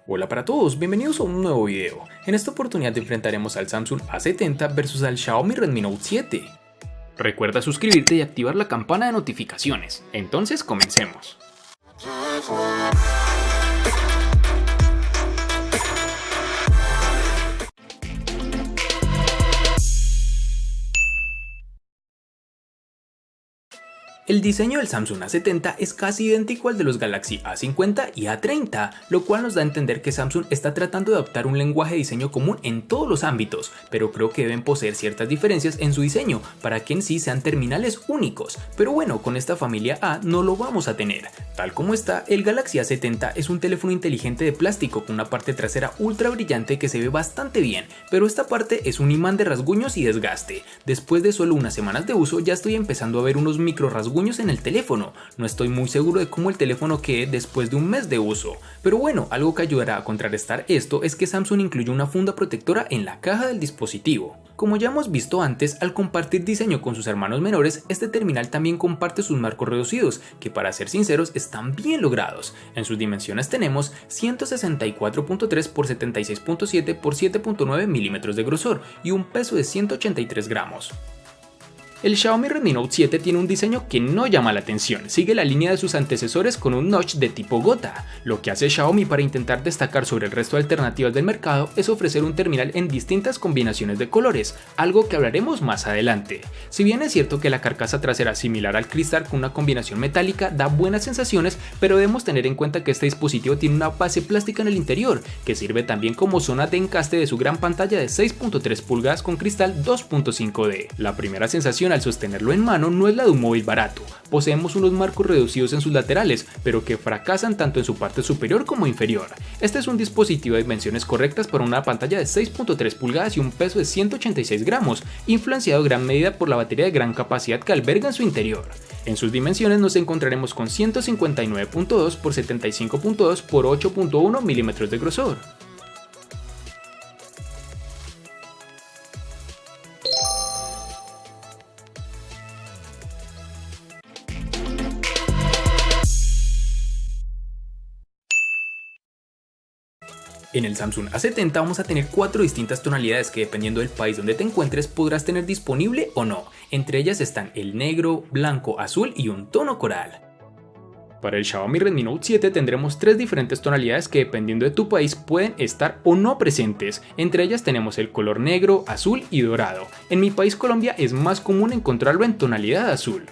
Hola para todos, bienvenidos a un nuevo video. En esta oportunidad enfrentaremos al Samsung A70 versus al Xiaomi Redmi Note 7. Recuerda suscribirte y activar la campana de notificaciones. Entonces comencemos. El diseño del Samsung A70 es casi idéntico al de los Galaxy A50 y A30, lo cual nos da a entender que Samsung está tratando de adoptar un lenguaje de diseño común en todos los ámbitos, pero creo que deben poseer ciertas diferencias en su diseño para que en sí sean terminales únicos. Pero bueno, con esta familia A no lo vamos a tener. Tal como está, el Galaxy A70 es un teléfono inteligente de plástico con una parte trasera ultra brillante que se ve bastante bien, pero esta parte es un imán de rasguños y desgaste. Después de solo unas semanas de uso ya estoy empezando a ver unos micro rasguños en el teléfono. No estoy muy seguro de cómo el teléfono quede después de un mes de uso, pero bueno, algo que ayudará a contrarrestar esto es que Samsung incluye una funda protectora en la caja del dispositivo. Como ya hemos visto antes, al compartir diseño con sus hermanos menores, este terminal también comparte sus marcos reducidos, que para ser sinceros están bien logrados. En sus dimensiones tenemos 164.3 x 76.7 x 7.9 milímetros de grosor y un peso de 183 gramos. El Xiaomi Redmi Note 7 tiene un diseño que no llama la atención, sigue la línea de sus antecesores con un notch de tipo gota. Lo que hace Xiaomi para intentar destacar sobre el resto de alternativas del mercado es ofrecer un terminal en distintas combinaciones de colores, algo que hablaremos más adelante. Si bien es cierto que la carcasa trasera similar al cristal con una combinación metálica da buenas sensaciones, pero debemos tener en cuenta que este dispositivo tiene una base plástica en el interior, que sirve también como zona de encaste de su gran pantalla de 6.3 pulgadas con cristal 2.5D. La primera sensación al sostenerlo en mano no es la de un móvil barato. Poseemos unos marcos reducidos en sus laterales, pero que fracasan tanto en su parte superior como inferior. Este es un dispositivo de dimensiones correctas para una pantalla de 6.3 pulgadas y un peso de 186 gramos, influenciado en gran medida por la batería de gran capacidad que alberga en su interior. En sus dimensiones nos encontraremos con 159.2 x 75.2 x 8.1 milímetros de grosor. En el Samsung A70 vamos a tener 4 distintas tonalidades que dependiendo del país donde te encuentres podrás tener disponible o no. Entre ellas están el negro, blanco, azul y un tono coral. Para el Xiaomi Redmi Note 7 tendremos 3 diferentes tonalidades que dependiendo de tu país pueden estar o no presentes. Entre ellas tenemos el color negro, azul y dorado. En mi país Colombia es más común encontrarlo en tonalidad azul.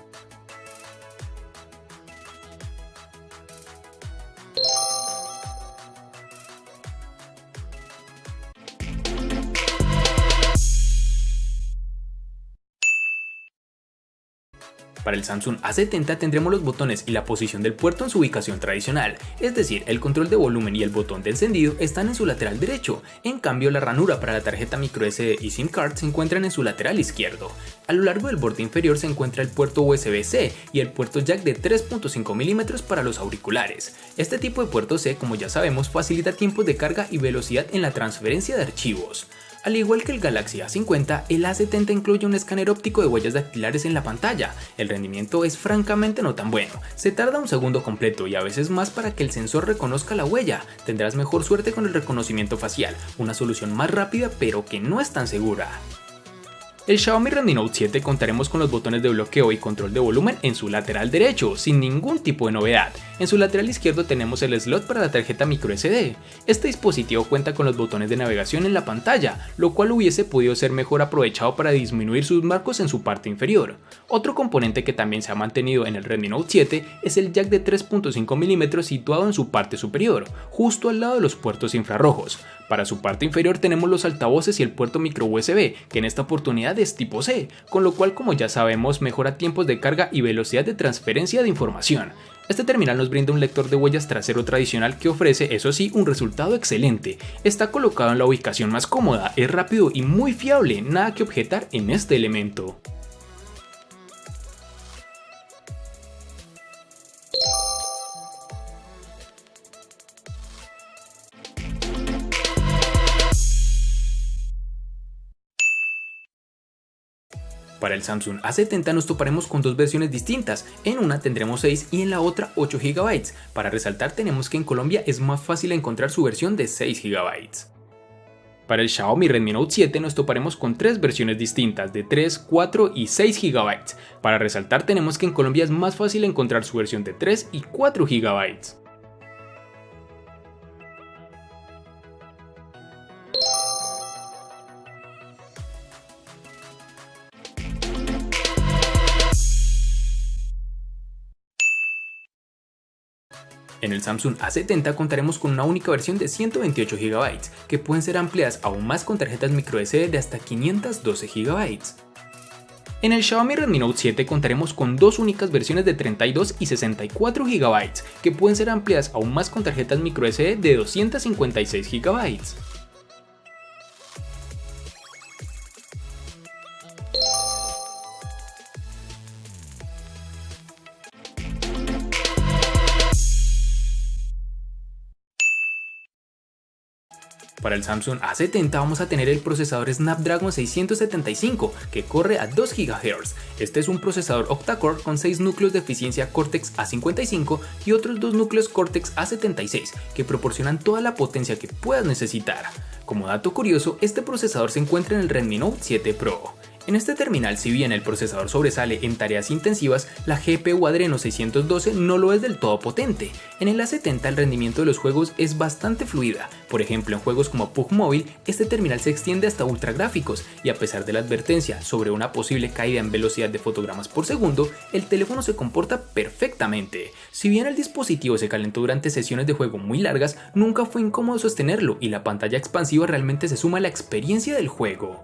Para el Samsung A70 tendremos los botones y la posición del puerto en su ubicación tradicional, es decir, el control de volumen y el botón de encendido están en su lateral derecho, en cambio la ranura para la tarjeta microSD y SIM card se encuentran en su lateral izquierdo. A lo largo del borde inferior se encuentra el puerto USB-C y el puerto jack de 3.5 mm para los auriculares. Este tipo de puerto C, como ya sabemos, facilita tiempos de carga y velocidad en la transferencia de archivos. Al igual que el Galaxy A50, el A70 incluye un escáner óptico de huellas dactilares en la pantalla. El rendimiento es francamente no tan bueno, se tarda un segundo completo y a veces más para que el sensor reconozca la huella. Tendrás mejor suerte con el reconocimiento facial, una solución más rápida pero que no es tan segura. El Xiaomi Redmi Note 7 contaremos con los botones de bloqueo y control de volumen en su lateral derecho, sin ningún tipo de novedad. En su lateral izquierdo tenemos el slot para la tarjeta microSD. Este dispositivo cuenta con los botones de navegación en la pantalla, lo cual hubiese podido ser mejor aprovechado para disminuir sus marcos en su parte inferior. Otro componente que también se ha mantenido en el Redmi Note 7 es el jack de 3.5 mm situado en su parte superior, justo al lado de los puertos infrarrojos. Para su parte inferior tenemos los altavoces y el puerto micro USB, que en esta oportunidad es tipo C, con lo cual como ya sabemos mejora tiempos de carga y velocidad de transferencia de información. Este terminal nos brinda un lector de huellas trasero tradicional que ofrece, eso sí, un resultado excelente. Está colocado en la ubicación más cómoda, es rápido y muy fiable, nada que objetar en este elemento. Para el Samsung A70 nos toparemos con dos versiones distintas, en una tendremos 6 y en la otra 8 GB. Para resaltar tenemos que en Colombia es más fácil encontrar su versión de 6 GB. Para el Xiaomi Redmi Note 7 nos toparemos con tres versiones distintas de 3, 4 y 6 GB. Para resaltar tenemos que en Colombia es más fácil encontrar su versión de 3 y 4 GB. En el Samsung A70 contaremos con una única versión de 128 GB, que pueden ser ampliadas aún más con tarjetas microSD de hasta 512 GB. En el Xiaomi Redmi Note 7 contaremos con dos únicas versiones de 32 y 64 GB, que pueden ser ampliadas aún más con tarjetas microSD de 256 GB. Para el Samsung A70 vamos a tener el procesador Snapdragon 675 que corre a 2 GHz. Este es un procesador octa-core con 6 núcleos de eficiencia Cortex A55 y otros 2 núcleos Cortex A76 que proporcionan toda la potencia que puedas necesitar. Como dato curioso, este procesador se encuentra en el Redmi Note 7 Pro. En este terminal, si bien el procesador sobresale en tareas intensivas, la GPU Adreno 612 no lo es del todo potente. En el A70 el rendimiento de los juegos es bastante fluida, por ejemplo en juegos como PUBG Mobile, este terminal se extiende hasta ultra gráficos y a pesar de la advertencia sobre una posible caída en velocidad de fotogramas por segundo, el teléfono se comporta perfectamente. Si bien el dispositivo se calentó durante sesiones de juego muy largas, nunca fue incómodo sostenerlo y la pantalla expansiva realmente se suma a la experiencia del juego.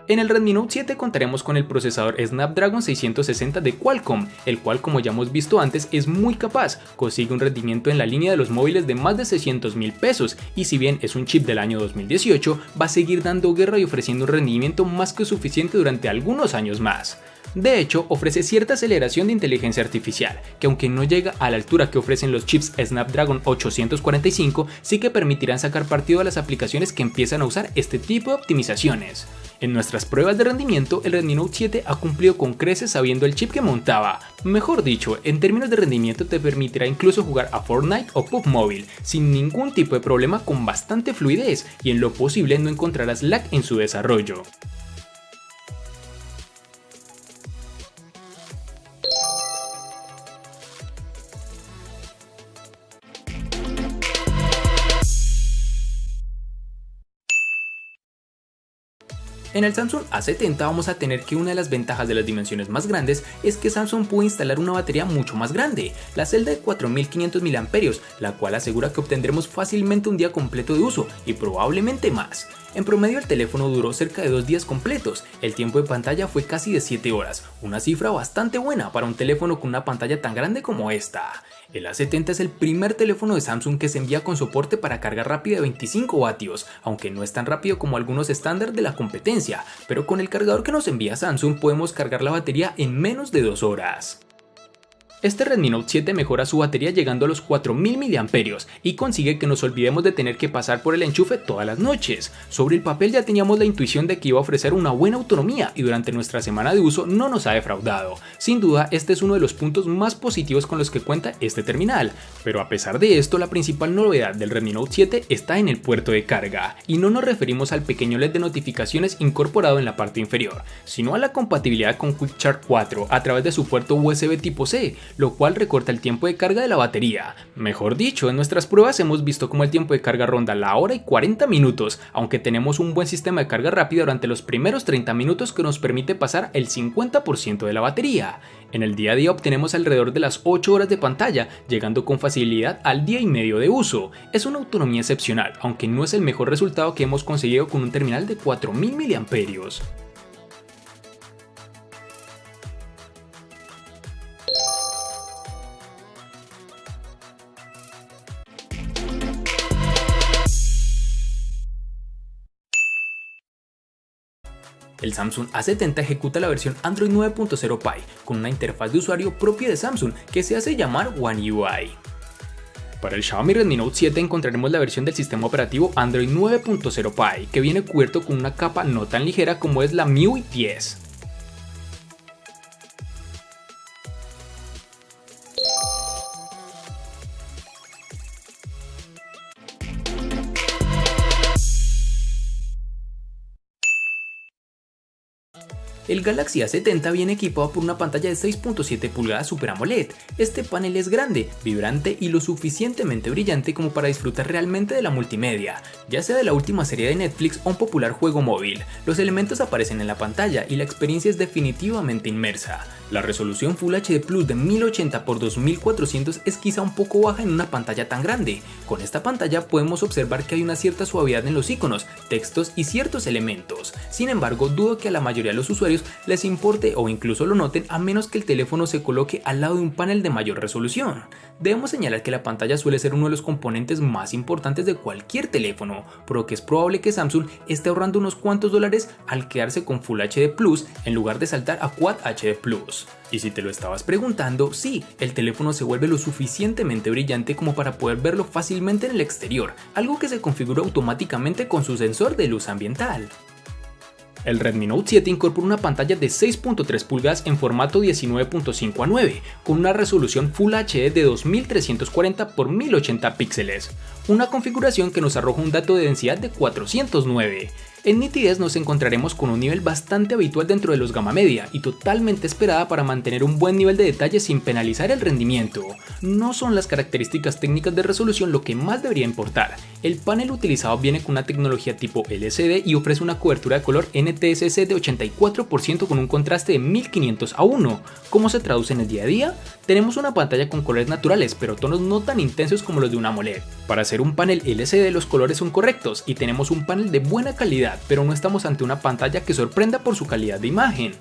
En el Redmi Note 7 contaremos con el procesador Snapdragon 660 de Qualcomm, el cual como ya hemos visto antes es muy capaz, consigue un rendimiento en la línea de los móviles de más de 600.000 pesos y si bien es un chip del año 2018, va a seguir dando guerra y ofreciendo un rendimiento más que suficiente durante algunos años más. De hecho, ofrece cierta aceleración de inteligencia artificial, que aunque no llega a la altura que ofrecen los chips Snapdragon 845, sí que permitirán sacar partido a las aplicaciones que empiezan a usar este tipo de optimizaciones. En nuestras pruebas de rendimiento, el Redmi Note 7 ha cumplido con creces sabiendo el chip que montaba. Mejor dicho, en términos de rendimiento te permitirá incluso jugar a Fortnite o PUBG Mobile sin ningún tipo de problema con bastante fluidez y en lo posible no encontrarás lag en su desarrollo. En el Samsung A70 vamos a tener que una de las ventajas de las dimensiones más grandes es que Samsung pudo instalar una batería mucho más grande, la celda de 4500 mAh, la cual asegura que obtendremos fácilmente un día completo de uso y probablemente más. En promedio el teléfono duró cerca de 2 días completos, el tiempo de pantalla fue casi de 7 horas, una cifra bastante buena para un teléfono con una pantalla tan grande como esta. El A70 es el primer teléfono de Samsung que se envía con soporte para carga rápida de 25 vatios, aunque no es tan rápido como algunos estándar de la competencia, pero con el cargador que nos envía Samsung podemos cargar la batería en menos de 2 horas. Este Redmi Note 7 mejora su batería llegando a los 4000 mAh y consigue que nos olvidemos de tener que pasar por el enchufe todas las noches. Sobre el papel ya teníamos la intuición de que iba a ofrecer una buena autonomía y durante nuestra semana de uso no nos ha defraudado. Sin duda este es uno de los puntos más positivos con los que cuenta este terminal, pero a pesar de esto la principal novedad del Redmi Note 7 está en el puerto de carga y no nos referimos al pequeño LED de notificaciones incorporado en la parte inferior, sino a la compatibilidad con Quick Charge 4 a través de su puerto USB tipo C, lo cual recorta el tiempo de carga de la batería. Mejor dicho, en nuestras pruebas hemos visto cómo el tiempo de carga ronda la hora y 40 minutos, aunque tenemos un buen sistema de carga rápida durante los primeros 30 minutos que nos permite pasar el 50% de la batería. En el día a día obtenemos alrededor de las 8 horas de pantalla, llegando con facilidad al día y medio de uso. Es una autonomía excepcional, aunque no es el mejor resultado que hemos conseguido con un terminal de 4000 mAh. El Samsung A70 ejecuta la versión Android 9.0 Pie con una interfaz de usuario propia de Samsung que se hace llamar One UI. Para el Xiaomi Redmi Note 7 encontraremos la versión del sistema operativo Android 9.0 Pie que viene cubierto con una capa no tan ligera como es la MIUI 10. El Galaxy A70 viene equipado por una pantalla de 6.7 pulgadas Super AMOLED. Este panel es grande, vibrante y lo suficientemente brillante como para disfrutar realmente de la multimedia, ya sea de la última serie de Netflix o un popular juego móvil. Los elementos aparecen en la pantalla y la experiencia es definitivamente inmersa. La resolución Full HD Plus de 1080 x 2400 es quizá un poco baja en una pantalla tan grande. Con esta pantalla podemos observar que hay una cierta suavidad en los iconos, textos y ciertos elementos. Sin embargo, dudo que a la mayoría de los usuarios les importe o incluso lo noten, a menos que el teléfono se coloque al lado de un panel de mayor resolución. Debemos señalar que la pantalla suele ser uno de los componentes más importantes de cualquier teléfono, por lo que es probable que Samsung esté ahorrando unos cuantos dólares al quedarse con Full HD Plus en lugar de saltar a Quad HD Plus. Y si te lo estabas preguntando, sí, el teléfono se vuelve lo suficientemente brillante como para poder verlo fácilmente en el exterior, algo que se configura automáticamente con su sensor de luz ambiental. El Redmi Note 7 incorpora una pantalla de 6.3 pulgadas en formato 19.5:9, con una resolución Full HD de 2340 x 1080 píxeles, una configuración que nos arroja un dato de densidad de 409. En nitidez nos encontraremos con un nivel bastante habitual dentro de los gama media y totalmente esperada para mantener un buen nivel de detalle sin penalizar el rendimiento. No son las características técnicas de resolución lo que más debería importar. El panel utilizado viene con una tecnología tipo LCD y ofrece una cobertura de color NTSC de 84% con un contraste de 1500:1. ¿Cómo se traduce en el día a día? Tenemos una pantalla con colores naturales, pero tonos no tan intensos como los de una AMOLED. Para ser un panel LCD los colores son correctos y tenemos un panel de buena calidad, pero no estamos ante una pantalla que sorprenda por su calidad de imagen.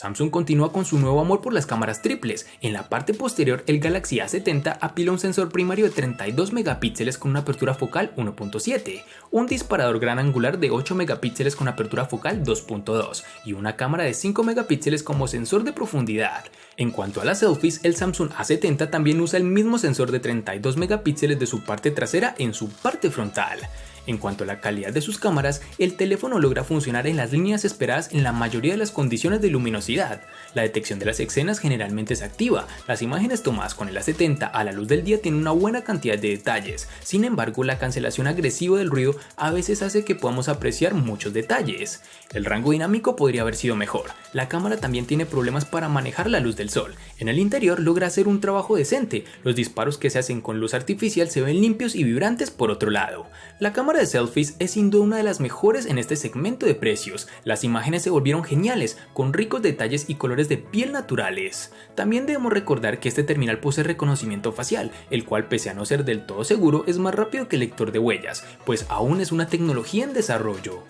Samsung continúa con su nuevo amor por las cámaras triples. En la parte posterior, el Galaxy A70 apila un sensor primario de 32 megapíxeles con una apertura focal 1.7, un disparador gran angular de 8 megapíxeles con apertura focal 2.2 y una cámara de 5 megapíxeles como sensor de profundidad. En cuanto a las selfies, el Samsung A70 también usa el mismo sensor de 32 megapíxeles de su parte trasera en su parte frontal. En cuanto a la calidad de sus cámaras, el teléfono logra funcionar en las líneas esperadas en la mayoría de las condiciones de luminosidad. La detección de las escenas generalmente es activa, las imágenes tomadas con el A70 a la luz del día tienen una buena cantidad de detalles, sin embargo la cancelación agresiva del ruido a veces hace que podamos apreciar muchos detalles. El rango dinámico podría haber sido mejor, la cámara también tiene problemas para manejar la luz del sol, en el interior logra hacer un trabajo decente, los disparos que se hacen con luz artificial se ven limpios y vibrantes por otro lado. La cámara de selfies es sin duda una de las mejores en este segmento de precios. Las imágenes se volvieron geniales, con ricos detalles y colores de piel naturales. También debemos recordar que este terminal posee reconocimiento facial, el cual pese a no ser del todo seguro es más rápido que el lector de huellas, pues aún es una tecnología en desarrollo.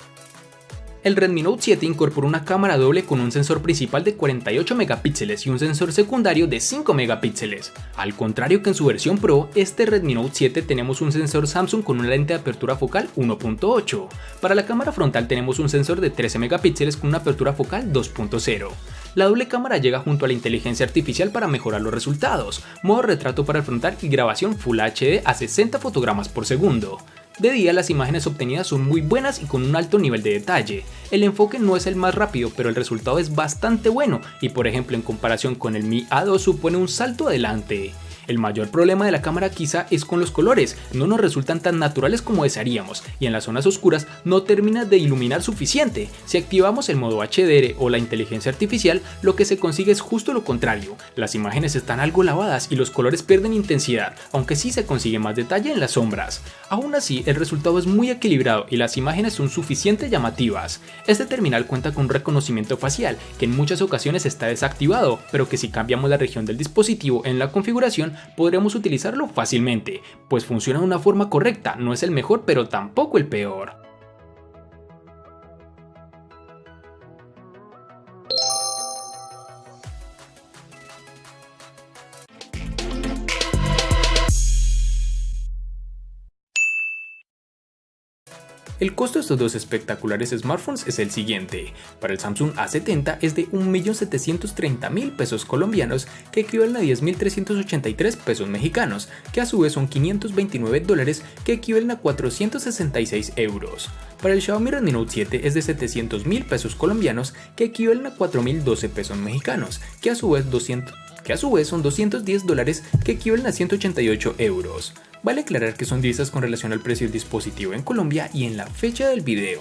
El Redmi Note 7 incorpora una cámara doble con un sensor principal de 48 megapíxeles y un sensor secundario de 5 megapíxeles. Al contrario que en su versión Pro, este Redmi Note 7 tenemos un sensor Samsung con una lente de apertura focal 1.8. Para la cámara frontal tenemos un sensor de 13 megapíxeles con una apertura focal 2.0. La doble cámara llega junto a la inteligencia artificial para mejorar los resultados, modo retrato para el frontal y grabación Full HD a 60 fotogramas por segundo. De día las imágenes obtenidas son muy buenas y con un alto nivel de detalle. El enfoque no es el más rápido, pero el resultado es bastante bueno y por ejemplo en comparación con el Mi A2 supone un salto adelante. El mayor problema de la cámara quizá es con los colores, no nos resultan tan naturales como desearíamos y en las zonas oscuras no termina de iluminar suficiente. Si activamos el modo HDR o la inteligencia artificial, lo que se consigue es justo lo contrario, las imágenes están algo lavadas y los colores pierden intensidad, aunque sí se consigue más detalle en las sombras. Aún así, el resultado es muy equilibrado y las imágenes son suficientemente llamativas. Este terminal cuenta con un reconocimiento facial, que en muchas ocasiones está desactivado, pero que si cambiamos la región del dispositivo en la configuración, podremos utilizarlo fácilmente, pues funciona de una forma correcta, no es el mejor pero tampoco el peor. El costo de estos dos espectaculares smartphones es el siguiente. Para el Samsung A70 es de 1.730.000 pesos colombianos, que equivalen a 10.383 pesos mexicanos, que a su vez son $529, que equivalen a 466 euros. Para el Xiaomi Redmi Note 7 es de 700.000 pesos colombianos, que equivalen a 4.012 pesos mexicanos, que a su vez son $210, que equivalen a 188 euros. Vale aclarar que son divisas con relación al precio del dispositivo en Colombia y en la fecha del video.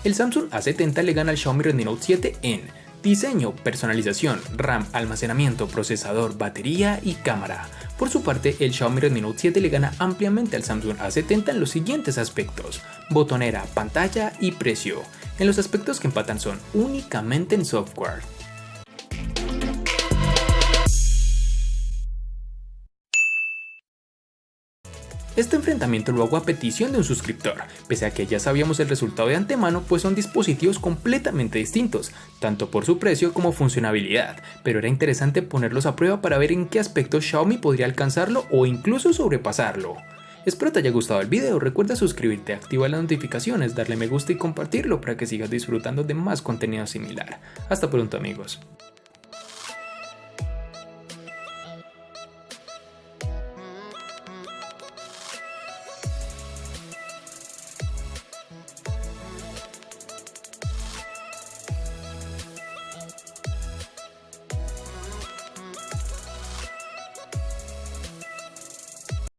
El Samsung A70 le gana al Xiaomi Redmi Note 7 en diseño, personalización, RAM, almacenamiento, procesador, batería y cámara. Por su parte, el Xiaomi Redmi Note 7 le gana ampliamente al Samsung A70 en los siguientes aspectos: botonera, pantalla y precio. En los aspectos que empatan son únicamente en software. Este enfrentamiento lo hago a petición de un suscriptor, pese a que ya sabíamos el resultado de antemano, pues son dispositivos completamente distintos, tanto por su precio como funcionalidad, pero era interesante ponerlos a prueba para ver en qué aspectos Xiaomi podría alcanzarlo o incluso sobrepasarlo. Espero te haya gustado el video, recuerda suscribirte, activar las notificaciones, darle me gusta y compartirlo para que sigas disfrutando de más contenido similar. Hasta pronto amigos.